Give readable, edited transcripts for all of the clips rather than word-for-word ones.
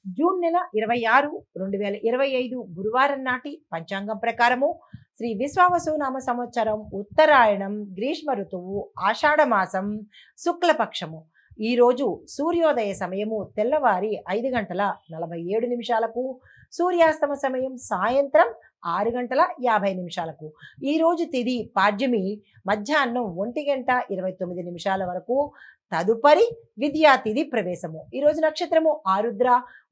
June నెల 26, 2025 గురువారం నాటి పంచాంగం ప్రకారము శ్రీ విశ్వావసునామ సంవత్సరం ఉత్తరాయణం గ్రీష్మ ఋతువు ఆషాఢ మాసం శుక్లపక్షము. ఈరోజు సూర్యోదయ సమయము తెల్లవారి 5 గంటల 47 నిమిషాలకు, సూర్యాస్తమ సమయం సాయంత్రం 6 గంటల 50 నిమిషాలకు. ఈరోజు తిథి పాడ్యమి మధ్యాహ్నం 1 గంట 29 నిమిషాల వరకు. తదుపరి విద్యా తిథి ప్రవేశము. ఈరోజు నక్షత్రము ఆరుద్ర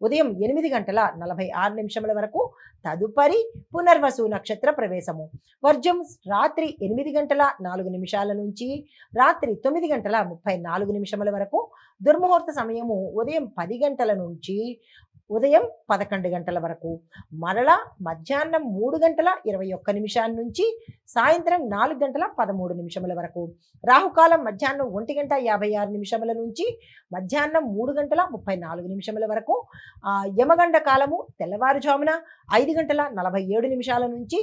ఉదయం 8 గంటల 46 నిమిషముల వరకు. తదుపరి పునర్వసు నక్షత్ర ప్రవేశము. వర్జం రాత్రి 8 గంటల 4 నిమిషాల నుంచి రాత్రి 9 గంటల 34 నిమిషముల వరకు. దుర్ముహూర్త సమయము ఉదయం 10 గంటల నుంచి ఉదయం 11 గంటల వరకు. మరలా మధ్యాహ్నం 3 గంటల 21 నిమిషాల నుంచి సాయంత్రం 4 గంటల 13 నిమిషముల వరకు. రాహుకాలం మధ్యాహ్నం 1 గంట 56 నిమిషముల నుంచి మధ్యాహ్నం 3 గంటల 34 నిమిషముల వరకు. యమగండ కాలము తెల్లవారుజామున 5 గంటల 47 నిమిషాల నుంచి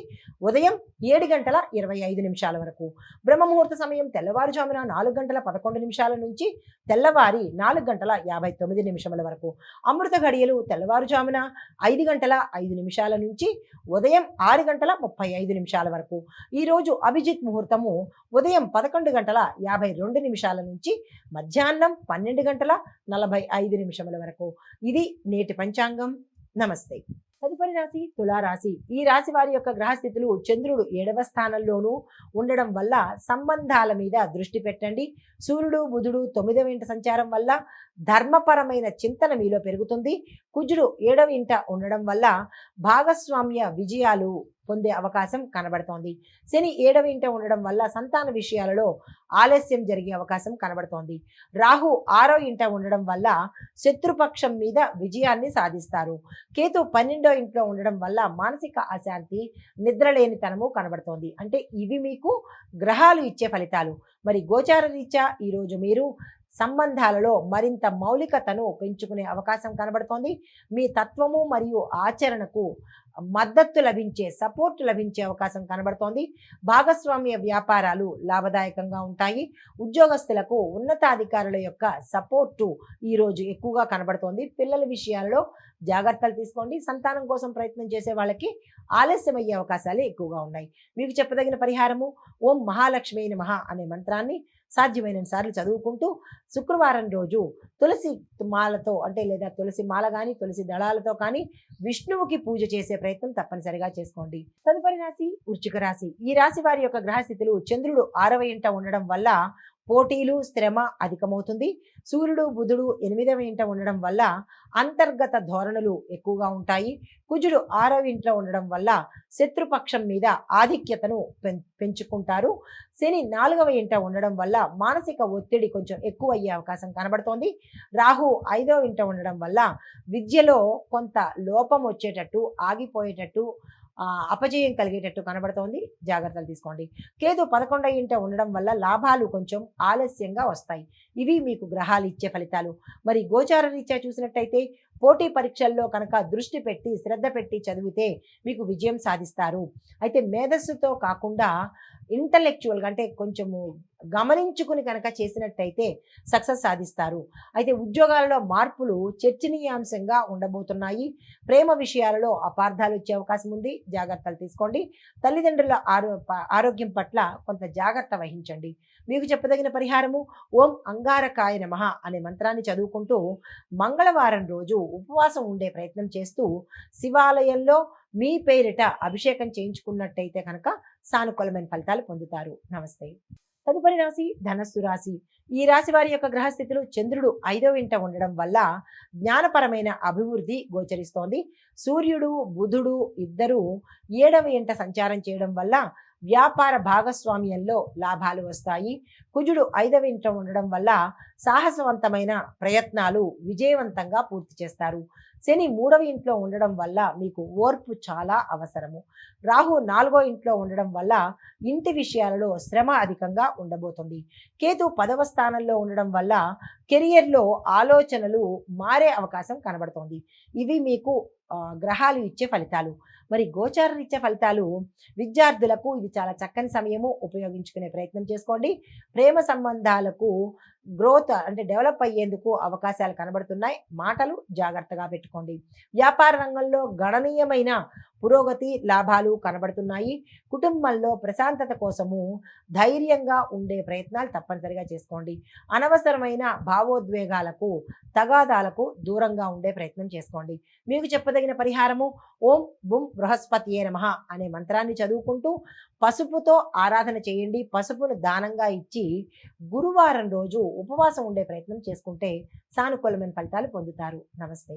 ఉదయం 7 గంటల 25 నిమిషాల వరకు. బ్రహ్మముహూర్త సమయం తెల్లవారుజామున 4 గంటల 11 నిమిషాల నుంచి తెల్లవారి 4 గంటల 59 నిమిషముల వరకు. అమృత ఘడియలు తెల్లవారుజామున 5 గంటల 5 నిమిషాల నుంచి ఉదయం 6 గంటల 35 నిమిషాల వరకు. ఈరోజు అభిజిత్ ముహూర్తము ఉదయం 11 గంటల 52 నిమిషాల నుంచి మధ్యాహ్నం 12 గంటల 45 నిమిషముల వరకు. ఇది నేటి పంచాంగం. నమస్తే. తదుపరి రాశి తులారాశి. ఈ రాశి వారి యొక్క గ్రహస్థితులు చంద్రుడు 7వ స్థానంలోనూ ఉండడం వల్ల సంబంధాల మీద దృష్టి పెట్టండి. సూర్యుడు బుధుడు 9వ ఇంట సంచారం వల్ల ధర్మపరమైన చింతన మీలో పెరుగుతుంది. కుజుడు 7వ ఇంట ఉండడం వల్ల భాగస్వామ్య విజయాలు పొందే అవకాశం కనబడుతోంది. శని 7వ ఇంట ఉండడం వల్ల సంతాన విషయాలలో ఆలస్యం జరిగే అవకాశం కనబడుతోంది. రాహు 6వ ఇంట ఉండడం వల్ల శత్రుపక్షం మీద విజయాన్ని సాధిస్తారు. కేతు 12వ ఇంట్లో ఉండడం వల్ల మానసిక అశాంతి, నిద్రలేనితనము కనబడుతోంది. అంటే ఇవి మీకు గ్రహాలు ఇచ్చే ఫలితాలు. మరి గోచార రీత్యా ఈరోజు మీరు సంబంధాలలో మరింత మౌలికతను పెంచుకునే అవకాశం కనబడుతోంది. మీ తత్వము మరియు ఆచరణకు మద్దతు లభించే, సపోర్ట్ లభించే అవకాశం కనబడుతోంది. భాగస్వామ్య వ్యాపారాలు లాభదాయకంగా ఉంటాయి. ఉద్యోగస్తులకు ఉన్నతాధికారుల యొక్క సపోర్టు ఈరోజు ఎక్కువగా కనబడుతోంది. పిల్లల విషయాల్లో జాగ్రత్తలు తీసుకోండి. సంతానం కోసం ప్రయత్నం చేసే వాళ్ళకి ఆలస్యం అయ్యే అవకాశాలు ఎక్కువగా ఉన్నాయి. మీకు చెప్పదగిన పరిహారము ఓం మహాలక్ష్మి నమః అనే మంత్రాన్ని సాధ్యమైనంత సార్లు చదువుకుంటూ శుక్రవారం రోజు తులసి మాలతో లేదా తులసి మాల కానీ తులసి దళాలతో కానీ విష్ణువుకి పూజ చేసే ప్రయత్నం తప్పనిసరిగా చేసుకోండి. తదుపరి రాశి వృశ్చిక రాశి. ఈ రాశి వారి యొక్క గ్రహస్థితులు చంద్రుడు 6వ ఇంట ఉండడం వల్ల పోటీలు, శ్రమ అధికమవుతుంది. సూర్యుడు బుధుడు 8వ ఇంట ఉండడం వల్ల అంతర్గత ధోరణులు ఎక్కువగా ఉంటాయి. కుజుడు 6వ ఇంట్లో ఉండడం వల్ల శత్రుపక్షం మీద ఆధిక్యతను పెంచుకుంటారు. శని 4వ ఇంట ఉండడం వల్ల మానసిక ఒత్తిడి కొంచెం ఎక్కువ అయ్యే అవకాశం కనబడుతోంది. రాహు 5వ ఇంట ఉండడం వల్ల విద్యలో కొంత లోపం వచ్చేటట్టు, ఆగిపోయేటట్టు, అపజయం కలిగేటట్టు కనబడుతోంది. జాగ్రత్తలు తీసుకోండి. కేతు 11వ ఇంట ఉండడం వల్ల లాభాలు కొంచెం ఆలస్యంగా వస్తాయి. ఇవి మీకు గ్రహాలు ఇచ్చే ఫలితాలు. మరి గోచార రీత్యా చూసినట్టయితే పోటీ పరీక్షల్లో కనుక దృష్టి పెట్టి శ్రద్ధ పెట్టి చదివితే మీకు విజయం సాధిస్తారు. అయితే మేధస్సుతో కాకుండా ఇంటలెక్చువల్గా అంటే కొంచెము గమనించుకుని కనుక చేసినట్టయితే సక్సెస్ సాధిస్తారు. అయితే ఉద్యోగాలలో మార్పులు చర్చనీయాంశంగా ఉండబోతున్నాయి. ప్రేమ విషయాలలో అపార్థాలు వచ్చే అవకాశం ఉంది. జాగ్రత్తలు తీసుకోండి. తల్లిదండ్రుల ఆరోగ్యం పట్ల కొంత జాగ్రత్త వహించండి. మీకు చెప్పదగిన పరిహారము ఓం అంగారకాయ నమః అనే మంత్రాన్ని చదువుకుంటూ మంగళవారం రోజు ఉపవాసం ఉండే ప్రయత్నం చేస్తూ శివాలయంలో మీ పేరిట అభిషేకం చేయించుకున్నట్టయితే కనుక సానుకూలమైన ఫలితాలు పొందుతారు. నమస్తే. తదుపరి రాశి ధనస్సు రాశి. ఈ రాశి వారి యొక్క గ్రహస్థితులు చంద్రుడు 5వ ఇంట ఉండడం వల్ల జ్ఞానపరమైన అభివృద్ధి గోచరిస్తోంది. సూర్యుడు బుధుడు ఇద్దరు 7వ ఇంట సంచారం చేయడం వల్ల వ్యాపార భాగస్వామ్యంలో లాభాలు వస్తాయి. కుజుడు 5వ ఇంట ఉండడం వల్ల సాహసవంతమైన ప్రయత్నాలు విజయవంతంగా పూర్తి చేస్తారు. శని 3వ ఇంట్లో ఉండడం వల్ల మీకు ఓర్పు చాలా అవసరము. రాహు 4వ ఇంట్లో ఉండడం వల్ల ఇంటి విషయాలలో శ్రమ అధికంగా ఉండబోతుంది. కేతు 10వ స్థానంలో ఉండడం వల్ల కెరియర్లో ఆలోచనలు మారే అవకాశం కనబడుతోంది. ఇవి మీకు గ్రహాలు ఇచ్చే ఫలితాలు. మరి గోచార రీత్యా ఫలితాలు విద్యార్థులకు ఇది చాలా చక్కని సమయము, ఉపయోగించుకునే ప్రయత్నం చేసుకోండి. ప్రేమ సంబంధాలకు గ్రోత్ అంటే డెవలప్ అయ్యేందుకు అవకాశాలు కనబడుతున్నాయి. మాటలు జాగ్రత్తగా పెట్టుకోండి. వ్యాపార రంగంలో గణనీయమైన పురోగతి, లాభాలు కనబడుతున్నాయి. కుటుంబంలో ప్రశాంతత కోసము ధైర్యంగా ఉండే ప్రయత్నాలు తప్పనిసరిగా చేసుకోండి. అనవసరమైన భావోద్వేగాలకు, తగాదాలకు దూరంగా ఉండే ప్రయత్నం చేసుకోండి. మీకు చెప్పదగిన పరిహారము ఓం బుం బృహస్పతియే నమః అనే మంత్రాన్ని చదువుకుంటూ పసుపుతో ఆరాధన చేయండి. పసుపును దానంగా ఇచ్చి గురువారం రోజు ఉపవాసం ఉండే ప్రయత్నం చేసుకుంటే సానుకూలమైన ఫలితాలు పొందుతారు. నమస్తే.